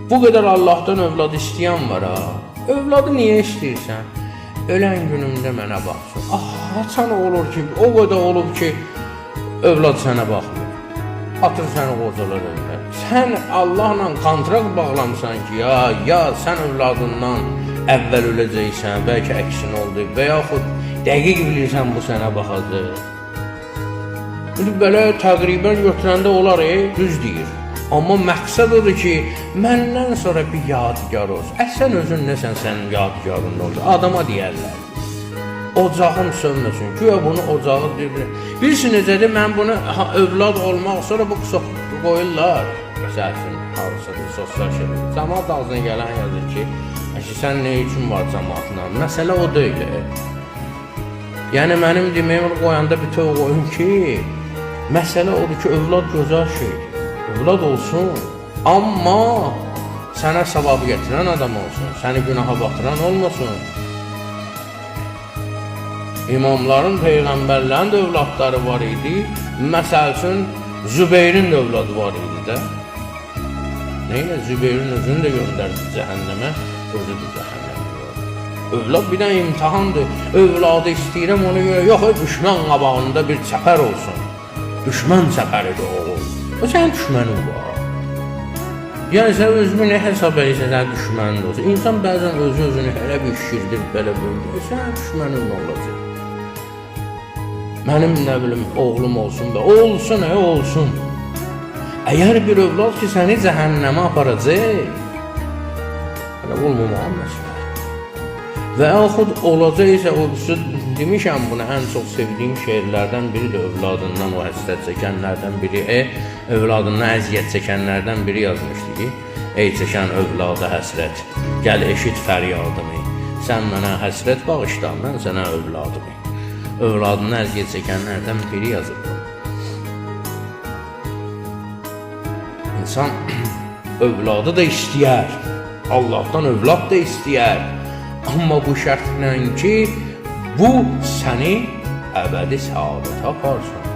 Bu qədər Allahdan övlad istəyən var ha. Övladı niyə istəyirsən? Ölən günümdə mənə baxsın. Haçan olur ki, o qədər olub ki, övlad sənə baxmır. Atır səni qocalar önünə. Sən Allahla kontrakt bağlamısan ki, ya sən övladından əvvəl öləcəksən, bəlkə əksin oldu və yaxud dəqiq bilirsən bu sənə baxacaq. Belə təqribən götürəndə olar, düz deyir. Amma məqsəd odur ki, məndən sonra bir yadigar olsun. Sən özün nəsən, sənin yadigarın olsun. Adama deyərlər. Ocağın sönməsin. Güya bunu ocağı deyir. Bilirsin necədir, mən bunu övlad olmaq sonra bu qısa qoyurlar. Məsələn, harısıdır, sosial şeydir. Cəmaat ağzına gələn yazır ki, sən nə üçün var cəmaatla? Məsələ o deyil. Yəni, mənim deməyim qoyanda bir tövq qoyun ki, məsələ odur ki, övlad gözəl şeydir. Övlad olsun, amma sənə savabı gətirən adam olsun, səni günaha batıran olmasın. İmamların, peyğəmbərlərin də övladları var idi. Məsəl üçün, Zübeyrin də övladı var idi də. Neyə? Zübeyrin özünü də göndərdi cəhənnəmə, özü də cəhənnəmə var. Övlad bir dənə imtihandır. Övladı istəyirəm ona görə, yox, düşmən qabağında bir çəpər olsun. Düşmən çəpəridir oğul. O sənin düşmənin var. Yəni, sən özümü nə hesab edirsən, sənin düşmənin olsun. İnsan bəzən özünü elə bir şişirdir, belə bölür. Sənin düşmənin olacaq. Mənim nə bilim, oğlum olsun və olsun, olsun. Əgər bir övlad ki, səni cəhənnəmə aparacaq, elə olmamalı məsələ. Və yaxud olacaq isə, demişəm buna, ən çox sevdiyim şeirlərdən biri də övladından o həsrət çəkənlərdən biri, övladından əziyyət çəkənlərdən biri yazmışdı ki, ey çəkən övlada həsrət, gəl eşit fəryadımı, sən mənə həsrət bağışla, mən sənə övladımı. Övladına əziyyət çəkənlərdən biri yazıb bunu. İnsan övladı da istəyər, Allahdan övlad da istəyər. Amma bu şərtlə ki, bu səni əbədi səadətə aparsın.